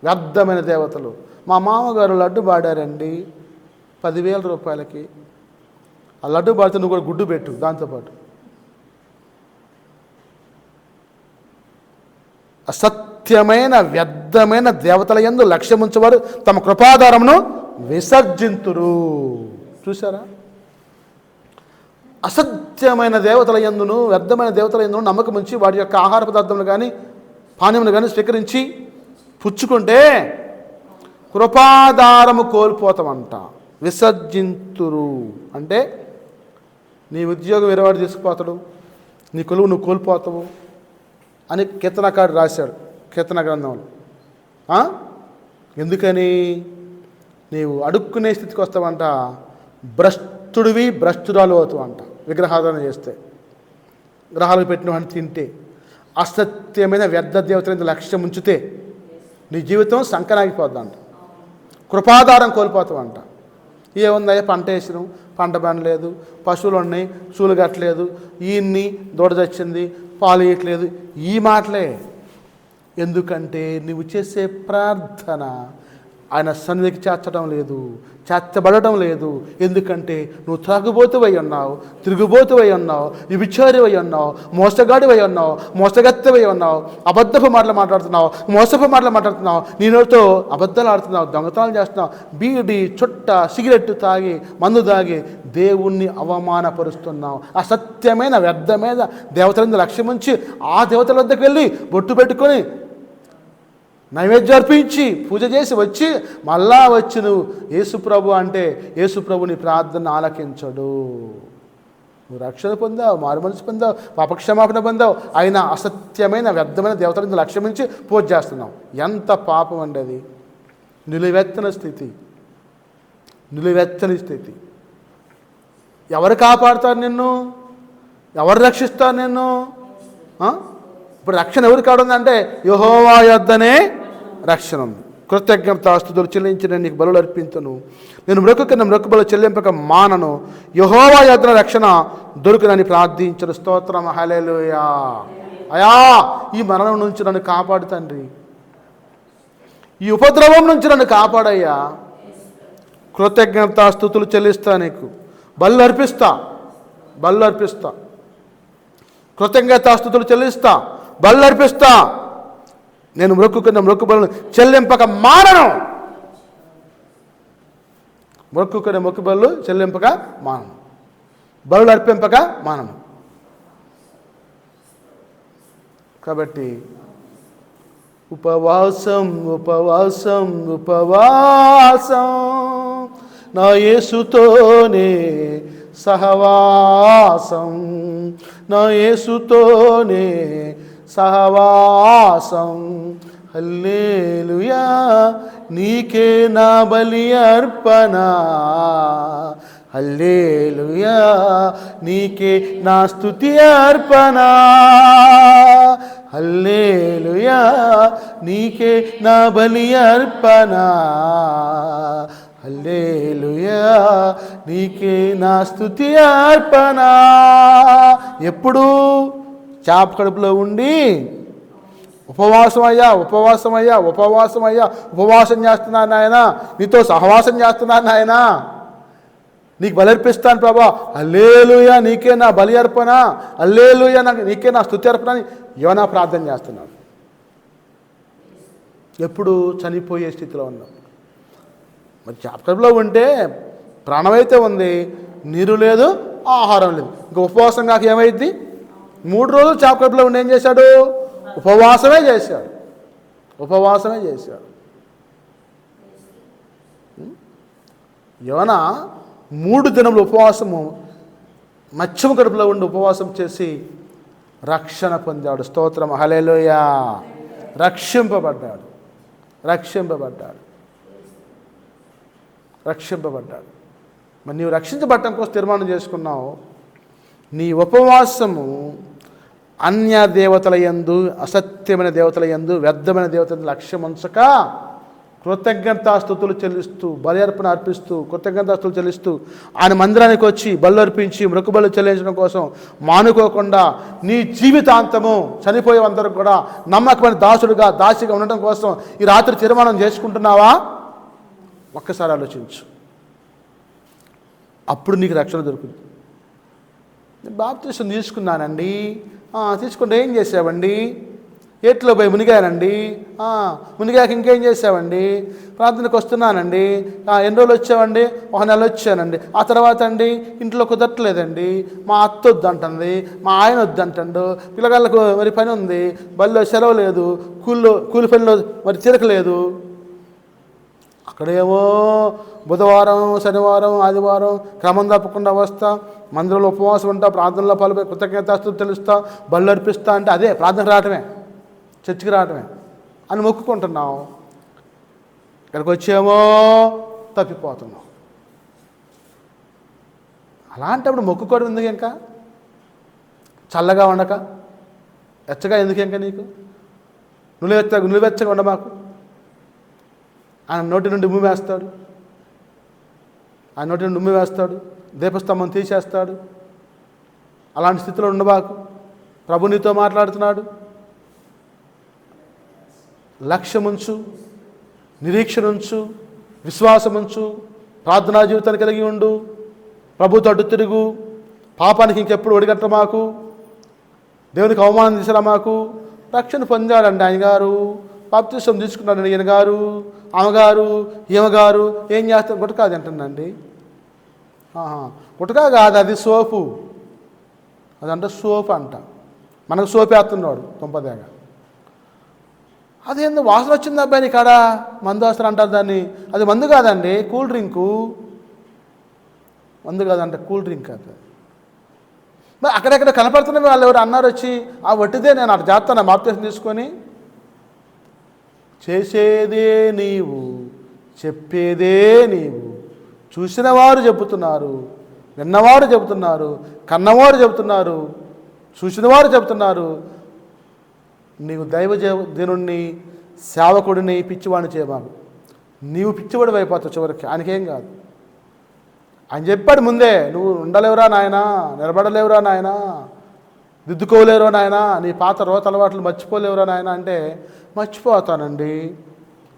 వ్యర్థమైన దేవతలు. మా మామగారు లడ్డు పాడారండి 10,000 రూపాయలకి. ఆ లడ్డు పాడితే నువ్వు కూడా గుడ్డు పెట్టు దాంతోపాటు. అసత్యమైన వ్యర్థమైన దేవతల యందు లక్ష్యముంచేవారు తమ కృపాధారమును విసర్జింతురు. చూసారా, అసత్యమైన దేవతల యందును, వ్యర్థమైన దేవతల యందును నమ్మకం ఉంచి వాటి యొక్క ఆహార పదార్థములు కానీ పానీయములు కానీ స్వీకరించి పుచ్చుకుంటే కృపాధారము కోల్పోతామంట. విసర్జింతురు అంటే నీ ఉద్యోగం వేరేవాడు తీసుకుపోతాడు, నీ కొలువు నువ్వు కోల్పోతావు అని కీర్తనకారుడు రాశాడు కీర్తన గ్రంథంలో. ఎందుకని? నీవు అడుక్కునే స్థితికి వస్తావంట, భ్రష్టురాలు అవుతావంట. విగ్రహారాధన చేస్తే, గ్రహాలకు పెట్టినవన్నీ తింటే, అసత్యమైన వ్యర్థ దేవతల లక్ష్యం ఉంచితే నీ జీవితం సంకనాగిపోద్దంట. కృపాధారం కోల్పోతావంట. ఏముందయ్యా, పంట వేసినాం, పంట పండలేదు, పశువులు ఉన్నాయి, చూలు కట్టలేదు, ఈయన్ని దూడ చచ్చింది, పాలు ఇవ్వట్లేదు, ఈ మాటలే. ఎందుకంటే నువ్వు చేసే ప్రార్థన ఆయన సన్నిధికి చేర్చడం లేదు, చేర్చబడటం లేదు. ఎందుకంటే నువ్వు త్రాగుబోతువై ఉన్నావు, తిరుగుబోతువై ఉన్నావు, విభిచారివై ఉన్నావు, మోసగాడివై ఉన్నావు, మోసగత్తెవై ఉన్నావు, అబద్ధపు మాటలు మాట్లాడుతున్నావు, మోసపు మాటలు మాట్లాడుతున్నావు, నీ నోటితో అబద్ధాలు ఆడుతున్నావు, దొంగతనాలు చేస్తున్నావు, బీడి చుట్ట సిగరెట్ తాగి మందు తాగి దేవుణ్ణి అవమానపరుస్తున్నావు. అసత్యమైన వ్యర్థమైన దేవతల లక్ష్యం ఉంచి ఆ దేవతల వద్దకు వెళ్ళి బొట్టు పెట్టుకొని నైవేద్యం అర్పించి పూజ చేసి వచ్చి మళ్ళా వచ్చి నువ్వు యేసుప్రభు అంటే యేసుప్రభు నీ ప్రార్థన ఆలకించడు. నువ్వు రక్షణ పొందావు, మారుమనసు పొందావు, పాపక్షమాపణ పొందావు, అయినా అసత్యమైన వ్యర్థమైన దేవతలను లక్ష్యమించి పూజ చేస్తున్నావు. ఎంత పాపం అండి అది! నిలువెత్తని స్థితి. ఎవరు కాపాడుతారు నిన్ను? ఎవరు రక్షిస్తారు నిన్ను? ఇప్పుడు రక్షణ ఎవరు కాడుందంటే యెహోవా యొద్దనే రక్షణ ఉంది. కృతజ్ఞతాస్తుతులు చెల్లించి నేను నీకు బలులు అర్పించును, నేను మొక్కుబలు చెల్లింపక మానను, యెహోవా యొద్దన రక్షణ దొరుకునని ప్రార్థించను. స్తోత్రం, హల్లెలూయా. అయా, ఈ మరణం నుంచి నన్ను కాపాడు తండ్రి, ఈ ఉపద్రవం నుంచి నన్ను కాపాడయ్యా. కృతజ్ఞతాస్తుతులు చెల్లిస్తా, నీకు బలు అర్పిస్తా. బళ్ళు అర్పిస్తా, కృతజ్ఞతాస్తుతులు చెల్లిస్తా, బళ్ళు అర్పిస్తా. నేను మొక్కుకున్న మొక్కుబడులను చెల్లింపక మానను. మొక్కుకునే మొక్కుబడులు చెల్లింపక మానను, బళ్ళు అర్పింపక మానను. కాబట్టి ఉపవాసం ఉపవాసం ఉపవాసం, నా యేసుతోనే సహవాసం, నా యేసుతోనే సహవాసం. హల్లెలూయా నీకే నా బలి అర్పణ, హల్లెలూయా నీకే నా స్తుతి అర్పణ, హల్లెలూయా నీకే నా బలి అర్పణ, హల్లెలూయా నీకే నా స్తుతి అర్పణ. ఎప్పుడు చాప కడుపులో ఉండి ఉపవాసం అయ్యా ఉపవాసం అయ్యా ఉపవాసం అయ్యా, ఉపవాసం చేస్తున్నాను నాయన, నీతో సహవాసం చేస్తున్నాను నాయన, నీకు బలి అర్పిస్తాను ప్రభా, హల్లెలూయా నీకే నా బలి అర్పణ, హల్లెలూయా నీకే నా స్తుతి అర్పణ అని యోనా ప్రార్థన చేస్తున్నాడు. ఎప్పుడు చనిపోయే స్థితిలో ఉన్నాం. మరి చాపకడుపులో ఉంటే ప్రాణమైతే ఉంది, నీరు లేదు, ఆహారం లేదు. ఇంకా ఉపవాసం కాక ఏమైంది? 3 రోజులు చాపకడుపులో ఉండి ఏం చేశాడు? ఉపవాసమే చేశాడు, ఉపవాసమే చేశాడు. యోనా 3 దినములు ఉపవాసము, మత్స్యము కడుపులో ఉండి ఉపవాసం చేసి రక్షణ పొందాడు. స్తోత్రం, హల్లెలూయా. రక్షింపబడ్డాడు, రక్షింపబడ్డాడు, రక్షింపబడ్డాడు. మరి నీవు రక్షించబడటం కోసం తీర్మానం చేసుకున్నావు. నీ ఉపవాసము అన్య దేవతల యందు, అసత్యమైన దేవతల యందు, వ్యర్థమైన దేవతల లక్ష్యం ఉంచక కృతజ్ఞతాస్తుతులు చెల్లిస్తూ, బలి అర్పణ అర్పిస్తూ, కృతజ్ఞతాస్తుతులు చెల్లిస్తూ ఆయన మందిరానికి వచ్చి బళ్ళు అర్పించి మొక్కుబళ్ళు చెల్లించడం కోసం మానుకోకుండా నీ జీవితాంతము చనిపోయేందరూ కూడా నమ్మకమైన దాసుడుగా దాసిగా ఉండటం కోసం ఈ రాత్రి తీర్మానం చేసుకుంటున్నావా? ఒక్కసారి ఆలోచించు. అప్పుడు నీకు రక్షణ దొరుకుతుంది. నేను బాప్తిసం తీసుకున్నానండి, తీసుకుంటే ఏం చేసావండి? ఏట్లో పోయి మునిగానండి, మునిగాక ఇంకేం చేసావండి? ప్రార్థనకు వస్తున్నానండి, ఎన్ని రోజులు వచ్చావండి? 1 నెల వచ్చానండి. ఆ తర్వాత అండి ఇంట్లో కుదరట్లేదండి, మా అత్త వద్దంటుంది, మా ఆయన వద్దంటాడు, పిల్లగాళ్ళకు మరి పని ఉంది, బల్లో సెలవు లేదు, కూలి పనిలో మరి తిరగలేదు. అక్కడేమో బుధవారం శనివారం ఆదివారం క్రమం తప్పకుండా వస్తా, మందిరంలో ఉపవాసం ఉంటా, ప్రార్థనలో పాల్గొని కృతజ్ఞతాస్తుతులు తెలుస్తా, బళ్ళు అర్పిస్తా. అంటే అదే ప్రార్థన రావటమే, చర్చికి రావటమే అని మొక్కుకుంటున్నావు. ఇక్కడికి వచ్చేమో తప్పిపోతున్నావు. అలాంటప్పుడు మొక్కుకోవడం ఎందుకు? ఇంకా చల్లగా ఉండక వెచ్చగా ఎందుకు? ఇంకా నీకు నువ్వెచ్చగా ఉండ మాకు. ఆయన నోటి నుండి ఉమ్మి వేస్తాడు, ఆయన నోటి నుండి ఉమ్మి వేస్తాడు, దీపస్తంభం తీసేస్తాడు. అలాంటి స్థితిలో ఉండబాకు. ప్రభు నీతో మాట్లాడుతున్నాడు. లక్ష్యముంచు, నిరీక్షణ ఉంచు, విశ్వాసముంచు, ప్రార్థనా జీవితాన్ని కలిగి ఉండు, ప్రభుతో అడ్డు తిరుగు, పాపానికి ఇంకెప్పుడు ఒడిగట్ట మాకు, దేవునికి అవమానం తీసిరా మాకు. రక్షణ పొందాడండి ఆయన గారు, బాప్తిసం తీసుకున్నాడు ఈయన గారు, ఆమెగారు, ఈమెగారు. ఏం చేస్తాం? గుటకా తింటుందండి. గుటకా కాదు, అది సోపు. అదంటే సోపు అంట. మనకు సోపు వేస్తున్నాడు తుంపదేగా. అదేందో వాసన వచ్చింది అబ్బాయి కాడ, మందు వాసన అంటారు దాన్ని. అది మందు కాదండి, కూల్ డ్రింకు. మందు కాదంటే కూల్ డ్రింక్ అది. మరి అక్కడెక్కడ కనపడుతున్నవి వాళ్ళు ఎవరు అన్నారు వచ్చి, ఆ వట్టిదే నేను అటు చేస్తాను బాప్తిసం తీసుకొని. చేసేదే నీవు, చెప్పేదే నీవు. చూసిన వారు చెబుతున్నారు, విన్నవారు చెబుతున్నారు, కన్నవారు చెబుతున్నారు, చూసినవారు చెబుతున్నారు. నీవు దైవజనుడిని, సేవకుడిని పిచ్చివాడిని చేయబాకు. నీవు పిచ్చివాడు అయిపోతావు చివరికి. ఆయనకేం కాదు. ఆయన చెప్పాడు ముందే, నువ్వు ఉండలేవురా నాయనా, నిలబడలేవురా నాయనా, దిద్దుకోలేవురా నాయనా, నీ పాత రోత అలవాట్లు మర్చిపోలేవురా నాయనా అంటే, మర్చిపోతానండి,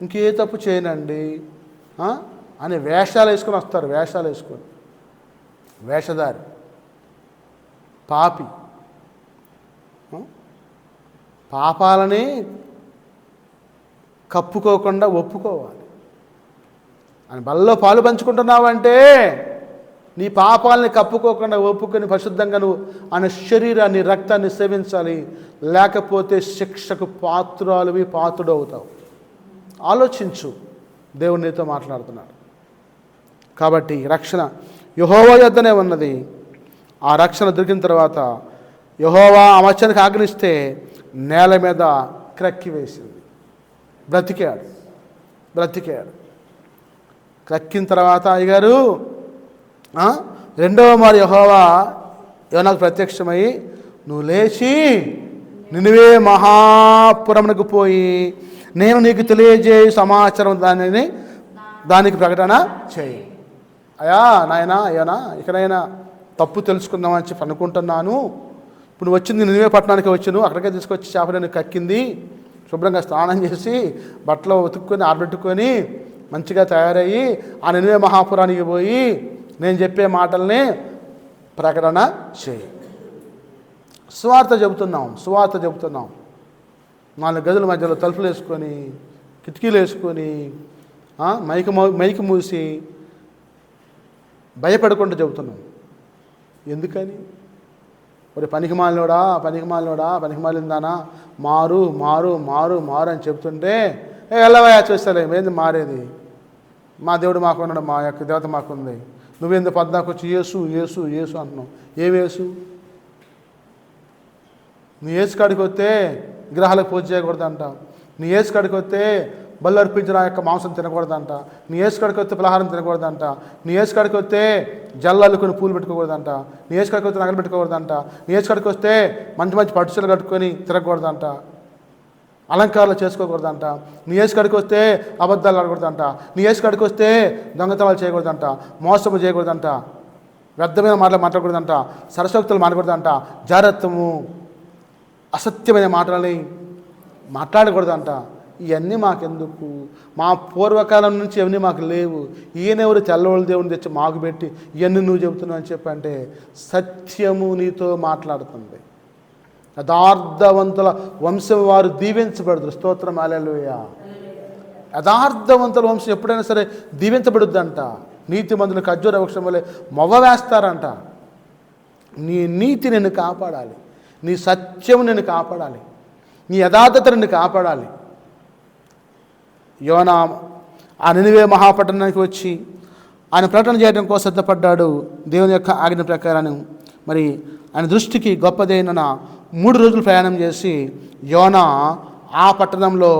ఇంకే తప్పు చేయనండి అని వేషాలు వేసుకొని వస్తారు. వేషాలు వేసుకొని, వేషధారి. పాపి. పాపాలని కప్పుకోకుండా ఒప్పుకోవాలి. అని బలలో పాలు పంచుకుంటున్నావంటే నీ పాపాలని కప్పుకోకుండా ఒప్పుకొని పరిశుద్ధంగా నువ్వు ఆయన శరీరాన్ని రక్తాన్ని సేవించాలి. లేకపోతే శిక్షకు పాత్రుడు అవుతావు. ఆలోచించు, దేవుడు నీతో మాట్లాడుతున్నాడు. కాబట్టి రక్షణ యెహోవా యొద్దనే ఉన్నది. ఆ రక్షణ దొరికిన తర్వాత యెహోవా ఆ మత్స్యానికి ఆజ్ఞిస్తే నేల మీద క్రక్కి వేసింది. బ్రతికాడు. క్రక్కిన తర్వాత అయ్యగారు రెండవ మారు యెహోవా యోనాకు ప్రత్యక్షమై నువ్వు లేచి నినివే మహాపురమునకు పోయి నేను నీకు తెలియజేయ సమాచారం దానికి ప్రకటన చేయి. అయ్యా నాయనా అయ్యానా ఇకనైనా తప్పు తెలుసుకుందామని చెప్పి అనుకుంటున్నాను. ఇప్పుడు నువ్వు వచ్చింది నినివే పట్టణానికి వచ్చాను. అక్కడికే తీసుకొచ్చి చేపలను కక్కింది. శుభ్రంగా స్నానం చేసి బట్టలు ఉతుక్కొని ఆరబెట్టుకొని మంచిగా తయారయ్యి ఆ నినివే మహాపురానికి పోయి నేను చెప్పే మాటల్ని ప్రకటన చేయి. సువార్త చెబుతున్నాం. 4 గదుల మధ్యలో తలుపులు వేసుకొని కిటికీలు వేసుకొని మైకి మూసి భయపడకుండా చెబుతున్నాం. ఎందుకని? మరి పనికిమాలిందానా మారు అని చెప్తుంటే వెళ్ళవయా చూస్తలే ఏంది మారేది? మా దేవుడు మాకున్నాడు, మా యొక్క దేవత మాకుంది. నువ్వేందు పద్దాకు వచ్చి యేసు అంటున్నావు. ఏం యేసు? నీ యేసు కాడికి వస్తే విగ్రహాలకు పూజ చేయకూడదంట. నీ యేసు కాడికి వస్తే బళ్ళు అర్పించిన ఆ యొక్క మాంసం తినకూడదంట. నీ యేసు కాడికి వస్తే పలహారం తినకూడదంట. నీ యేసు కాడికి వస్తే జల్లల్లుకొని పూలు పెట్టుకోకూడదంట. నీ యేసు కాడికి వస్తే నగలు పెట్టుకోకూడదంట. నీ యేసు కాడికి వస్తే మంచి పట్టుచీరలు కట్టుకొని తిరగకూడదంట. అలంకారాలు చేసుకోకూడదంట. నీ యేసు కాడికి వస్తే అబద్ధాలు ఆడకూడదంట. నీ యేసు కాడికి వస్తే దొంగతనాలు చేయకూడదంట. మోసము చేయకూడదంట. వ్యర్థమైన మాటలు మాట్లాడకూడదంట. సరసోక్తులు మాట్లాడకూడదంట. జాగ్రత్తము అసత్యమైన మాటలని మాట్లాడకూడదంట. ఇవన్నీ మాకెందుకు? మా పూర్వకాలం నుంచి ఇవన్నీ మాకు లేవు. ఈయనెవరు తెల్లవాళ్ళు దేవుని తెచ్చి మాకు పెట్టి ఇవన్నీ నువ్వు చెబుతున్నావు అని చెప్పంటే సత్యము నీతో మాట్లాడుతుంది. యథార్థవంతుల వంశం వారు దీవించబడదు. స్తోత్రం హల్లెలూయా. యథార్థవంతుల వంశం ఎప్పుడైనా సరే దీవించబడుద్దంట. నీతిమంతులు ఖర్జూర వృక్షం వలె మొవ్వ వేస్తారంట. నీ నీతి నిన్ను కాపాడాలి. నీ సత్యం నిన్ను కాపాడాలి. నీ యథార్థత నిన్ను కాపాడాలి. యోనా ఆ నినివే మహాపట్టణానికి వచ్చి ఆయన ప్రకటన చేయడం కోసం సిద్ధపడ్డాడు. దేవుని యొక్క ఆజ్ఞ ప్రకారం మరి ఆయన దృష్టికి గొప్పదైన 3 రోజులు ప్రయాణం చేసి యోనా ఆ పట్టణంలో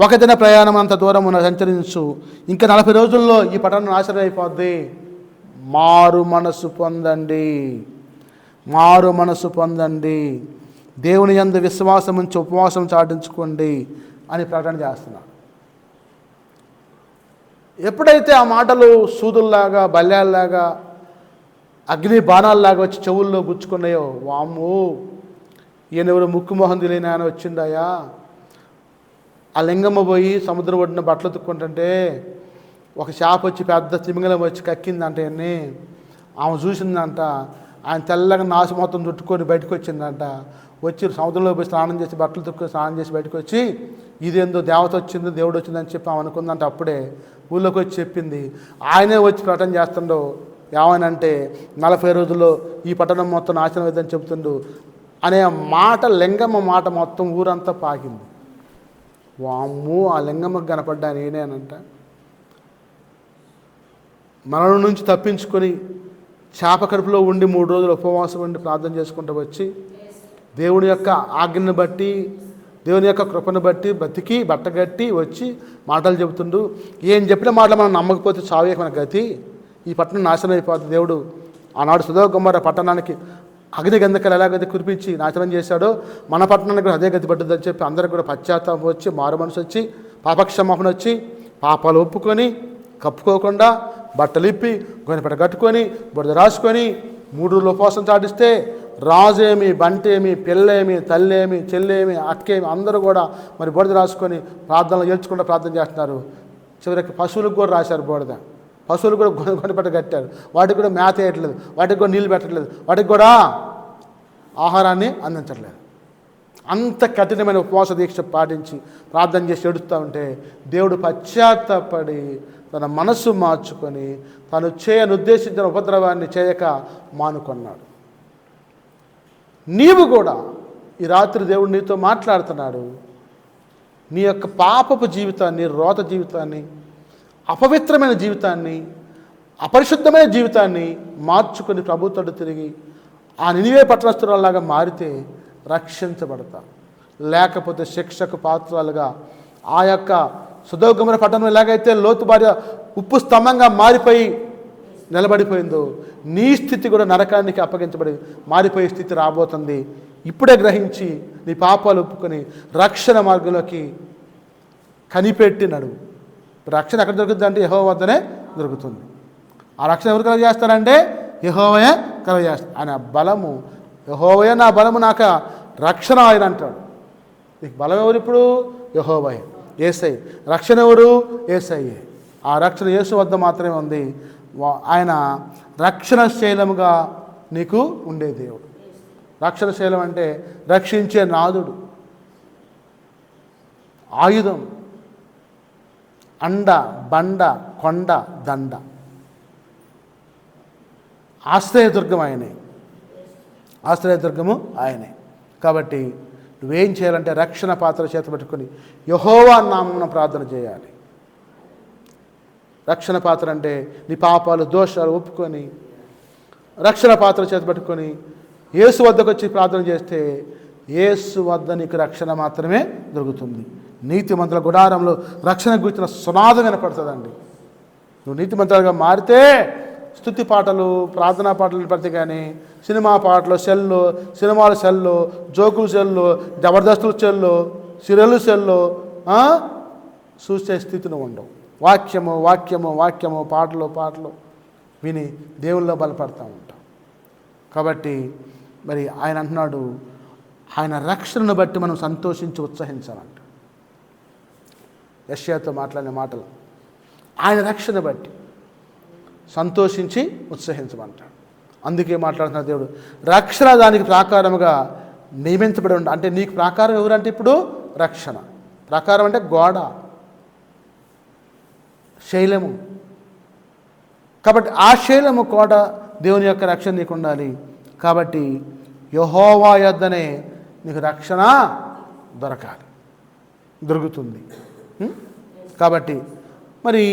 ఒక దిన ప్రయాణం అంత దూరం సంచరించు, ఇంకా 40 రోజుల్లో ఈ పట్టణం నాశనం అయిపోద్ది. మారు మనసు పొందండి, దేవుని యందు విశ్వాసం ఉంచి ఉపవాసం చాటించుకోండి అని ప్రకటన చేస్తున్నాడు. ఎప్పుడైతే ఆ మాటలు సూదుల్లాగా బల్యాల్లాగా అగ్ని బాణాల్లాగా వచ్చి చెవుల్లో గుచ్చుకున్నాయో, వామ్మో ఈయనెవరు ముక్కు మొహం తెలియని ఆయన వచ్చిందయ్యా. ఆ లింగమ్మ పోయి సముద్రం ఒడ్డున బట్టలు తుక్కుంటుంటే ఒక చేప వచ్చి పెద్ద తిమింగలం వచ్చి కక్కిందంట. ఆమె చూసిందంట. ఆయన తెల్లగా నాసు మొత్తం చుట్టుకొని బయటకు వచ్చిందంట. వచ్చి సముద్రంలో పోయి స్నానం చేసి బట్టలు తుక్కొని స్నానం చేసి బయటకు వచ్చి ఇదేందో దేవత వచ్చింది, దేవుడు వచ్చిందని చెప్పి ఆమె అనుకుందంట. అప్పుడే ఊళ్ళోకి వచ్చి చెప్పింది. ఆయనే వచ్చి ప్రకటన చేస్తుండో ఏమనంటే 40 రోజుల్లో ఈ పట్టణం మొత్తం నాశనం అవుతుందని చెప్తుండు అనే మాట, లింగమ్మ మాట మొత్తం ఊరంతా పాకింది. వామ్మో ఆ లింగమ్మకు కనపడ్డా నేనేనంట. మరణం నుంచి తప్పించుకొని చేప కడుపులో ఉండి 3 రోజులు ఉపవాసం ఉండి ప్రార్థన చేసుకుంటూ వచ్చి దేవుని యొక్క ఆజ్ఞను బట్టి దేవుని యొక్క కృపను బట్టి బతికి బట్టగట్టి వచ్చి మాటలు చెబుతుండు. ఏం చెప్పిన మాటలు మనం నమ్మకపోతే చావే మన గతి. ఈ పట్టణం నాశనం అయిపోతుంది. దేవుడు ఆనాడు సొదొమ గొమొర్రా పట్టణానికి అగ్ని గంధకాలు ఎలాగైతే కురిపించి నాశనం చేశాడో మన పట్టణానికి కూడా అదే గతి పట్టుద్దని చెప్పి అందరికి కూడా పశ్చాత్తాపం వచ్చి, మారు మనసు వచ్చి, పాపక్షమాపణ వచ్చి, పాపాలు ఒప్పుకొని కప్పుకోకుండా బట్టలు ఇప్పి గొనిపెట్ట కట్టుకొని బురద రాసుకొని 3 రోజులు ఉపవాసం చాటిస్తే రాజేమి, బంటేమి, పిల్లేమి, తల్లేమి, చెల్లేమి, అక్కేమి అందరూ కూడా మరి బురద రాసుకొని ప్రార్థనలు ఏడ్చుకుంటూ ప్రార్థన చేస్తున్నారు. చివరికి పశువులకు కూడా రాశారు బురద. పశువులు కూడా గొనిపెట్ట కట్టారు. వాటికి కూడా మేత వేయట్లేదు, వాటికి కూడా నీళ్ళు పెట్టట్లేదు, వాటికి కూడా ఆహారాన్ని అందించట్లేదు. అంత కఠినమైన ఉపవాస దీక్ష పాటించి ప్రార్థన చేసి ఏడుస్తూ ఉంటే దేవుడు పశ్చాత్తాపడి తన మనస్సు మార్చుకొని తను ఉద్దేశించిన ఉపద్రవాన్ని చేయక మానుకున్నాడు. నీవు కూడా ఈ రాత్రి దేవుడు నీతో మాట్లాడుతున్నాడు. నీ యొక్క పాపపు జీవితాన్ని, రోత జీవితాన్ని, అపవిత్రమైన జీవితాన్ని, అపరిశుద్ధమైన జీవితాన్ని మార్చుకొని ప్రభుత్వం తిరిగి ఆ నినివే పట్టణస్థురాల్లాగా మారితే రక్షించబడతా. లేకపోతే శిక్షకు పాత్రలుగా ఆ యొక్క సుధోగమన పట్టణం ఎలాగైతే లోతు భార్య ఉప్పు స్తంభంగా మారిపోయి నిలబడిపోయిందో నీ స్థితి కూడా నరకానికి అప్పగించబడి మారిపోయే స్థితి రాబోతుంది. ఇప్పుడే గ్రహించి నీ పాపాలు ఒప్పుకొని రక్షణ మార్గంలోకి కనిపెట్టి నడువు. రక్షణ ఎక్కడ దొరుకుతుంది అంటే యెహోవా వద్దనే దొరుకుతుంది. ఆ రక్షణ ఎవరు కలగజేస్తారంటే యెహోవాయే కలగజేస్తాడు. ఆయన బలము, యెహోవాయే నా బలము, నాకు రక్షణ ఆయన అంటాడు. నీకు బలం ఎవరు ఇప్పుడు? యెహోవాయే, యేసయ్య. రక్షణ ఎవరు? యేసయ్యే. ఆ రక్షణ యేసు వద్ద మాత్రమే ఉంది. ఆయన రక్షణ శైలముగా నీకు ఉండే దేవుడు. రక్షణ శైలం అంటే రక్షించే నాదుడు, ఆయుధం, అండ, బండ, కొండ, దండ, ఆశ్రయదుర్గం ఆయనే. ఆశ్రయదుర్గము ఆయనే. కాబట్టి నువ్వేం చేయాలంటే రక్షణ పాత్ర చేత పెట్టుకొని యెహోవా నామమున ప్రార్థన చేయాలి. రక్షణ పాత్ర అంటే నీ పాపాలు, దోషాలు ఒప్పుకొని రక్షణ పాత్ర చేత పెట్టుకొని యేసు వద్దకు వచ్చి ప్రార్థన చేస్తే యేసు వద్ద నీకు రక్షణ మాత్రమే దొరుకుతుంది. నీతిమంతుల గుడారంలో రక్షణ గురించిన సునాదం వినపడుతుందండి. నువ్వు నీతిమంతులుగా మారితే స్తుతి పాటలు, ప్రార్థనా పాటలు పడితే కానీ సినిమా పాటలు సెల్లు, సినిమాల సెల్లు, జోకులు సెల్లు, జబర్దస్తుల సెల్లు, సీరియల్ సెల్లు చూసే స్థితిని ఉండవు. వాక్యము వాక్యము వాక్యము, పాటలు పాటలు విని దేవుల్లో బలపడతా ఉంటాం. కాబట్టి మరి ఆయన అంటున్నాడు, ఆయన రక్షణను బట్టి మనం సంతోషించి ఉత్సహించాలంట. యెషయాతో మాట్లాడిన మాటలు, ఆయన రక్షణ బట్టి సంతోషించి ఉత్సహించమంటాడు. అందుకే మాట్లాడుతున్న దేవుడు రక్షణ దానికి ప్రాకారముగా నియమించబడి ఉండ. అంటే నీకు ప్రాకారం ఎవరంటే ఇప్పుడు రక్షణ. ప్రాకారం అంటే గోడ, శైలము. కాబట్టి ఆ శైలము కోట దేవుని యొక్క రక్షణ నీకు ఉండాలి. కాబట్టి యెహోవా యొద్దనే నీకు రక్షణ దొరుకుతుంది. కాబట్టి మరి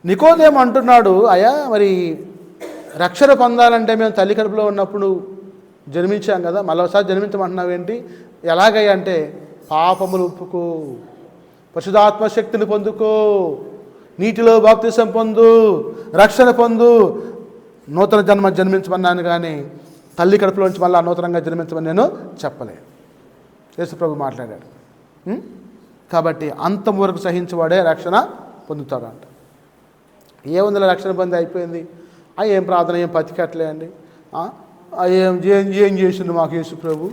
నికోదేము అంటున్నాడు, అయ్యా మరి రక్షణ పొందాలంటే మేము తల్లి కడుపులో ఉన్నప్పుడు జన్మించాం కదా, మళ్ళీసారి జన్మించమంటున్నావు ఏంటి? ఎలాగయ్యా అంటే పాపములు ఒప్పుకో, పరిశుద్ధాత్మశక్తిని పొందుకో, నీటిలో బాప్తిసం పొందు, రక్షణ పొందు, నూతన జన్మ జన్మించమన్నాను. కానీ తల్లి కడుపులోంచి మళ్ళీ నూతనంగా జన్మించమని నేను చెప్పలేదు. యేసుప్రభు మాట్లాడాడు. కాబట్టి అంతం వరకు సహించేవాడే రక్షణ పొందుతాడు అంట. ఏముందిలే రక్షణ పొంది అయిపోయింది, ఏం ప్రార్థన, ఏం పతికట్లే అండి, ఏం చేసిండు మాకు యేసుప్రభు,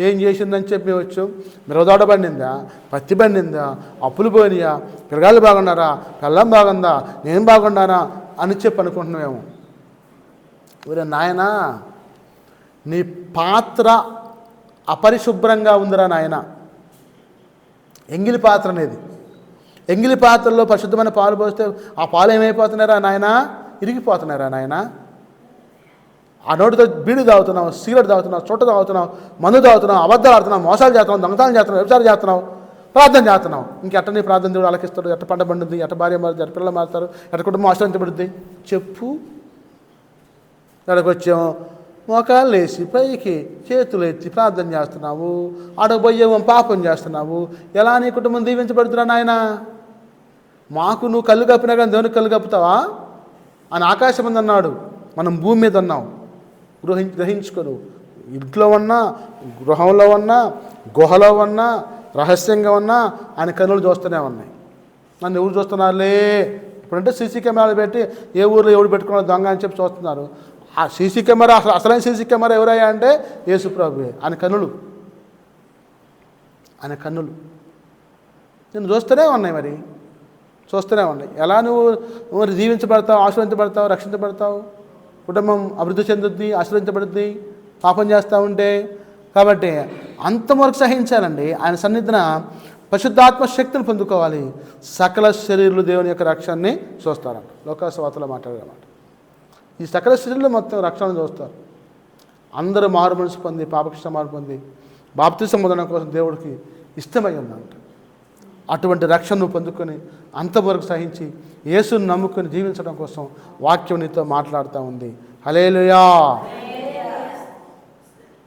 ఏం చేసిందని చెప్పి మేము వచ్చాం. మిరవదోడ బండిందా, పత్తి బండిందా, అప్పులు పోయినాయా, పిల్లగాళ్ళు బాగున్నారా, పిల్లం బాగుందా, నేను బాగున్నానా అని చెప్పి అనుకుంటున్నామేమో. ఊరే నాయనా, నీ పాత్ర అపరిశుభ్రంగా ఉందిరా నాయన. ఎంగిలి పాత్ర అనేది, ఎంగిలి పాత్రలో పరిశుద్ధమైన పాలు పోస్తే ఆ పాలు ఏమైపోతున్నారా నాయన? ఇరిగిపోతున్నారా నాయన? ఆ నోటితో బీడి తాగుతున్నావు, సిగరెట్ తాగుతున్నావు, చుట్ట తాగుతున్నావు, మందు తాగుతున్నావు, అబద్ధాలు ఆడుతున్నావు, మోసాలు చేస్తున్నావు, దొంగతనాలు చేస్తున్నావు, వ్యభిచారం చేస్తున్నావు, ప్రార్థన చేస్తున్నావు. ఇంకెట్ట నీ ప్రార్థన దేవుడు అలకిస్తాడు? ఎట్ట పంట పండుద్ది? ఎట్ట భార్య మారుతుంది? ఎట్ట పిల్లలు మారుతారు? ఎట్ట కుటుంబం ఆశ్రయించబడుద్ది? చెప్పు. అక్కడికి వచ్చాము, మోకాళ్ళు వేసి పైకి చేతులు ఎత్తి ప్రార్థన చేస్తున్నావు, అడగబోయేమో పాపం చేస్తున్నావు. ఎలా నీ కుటుంబం దీవించబడుతున్నా నాయన? మాకు నువ్వు కళ్ళు కప్పినా కానీ దేవునికి కళ్ళు కప్పుతావా అని ఆకాశం మీద అన్నాడు. మనం భూమి మీద ఉన్నాం. గ్రహించుకోను. ఇంట్లో ఉన్నా, గృహంలో ఉన్నా, గుహలో ఉన్నా, రహస్యంగా ఉన్నా ఆయన కన్నులు చూస్తూనే ఉన్నాయి. నన్ను ఎవరు చూస్తున్నారులే? ఇప్పుడంటే సీసీ కెమెరాలు పెట్టి ఏ ఊర్లో ఎవడు పెట్టుకున్నాడు దొంగ అని చెప్పి చూస్తున్నారు. ఆ సీసీ కెమెరా, అసలైన సీసీ కెమెరా ఎవరయ్యా అంటే యేసుప్రభువే. ఆయన కన్నులు నేను చూస్తూనే ఉన్నాయి. మరి చూస్తూనే ఉన్నాయి. ఎలా నువ్వు మరి జీవించబడతావు, ఆశ్రయించబడతావు, రక్షించబడతావు, కుటుంబం అభివృద్ధి చెందుద్ది, ఆశ్రయించబడుద్ది, పాపం చేస్తూ ఉంటే. కాబట్టి అంతవరకు సహించాలండి. ఆయన సన్నిధిన పరిశుద్ధాత్మ శక్తిని పొందుకోవాలి. సకల శరీరులు దేవుని యొక్క రక్షణని చూస్తారంట. లోకాసువార్తలో మాట్లాడారన్నమాట. ఈ సకల శరీరులు మొత్తం రక్షణ చూస్తారు. అందరూ మారు మనసు పొంది పాపక్షమాపణ పొంది బాప్తిసం పొందడం కోసం దేవుడికి ఇష్టమై ఉందంట. అటువంటి రక్షణను పొందుకొని అంతవరకు సహించి యేసుని నమ్ముకొని జీవించడం కోసం వాక్యం నీతో మాట్లాడుతూ ఉంది. హల్లెలూయా.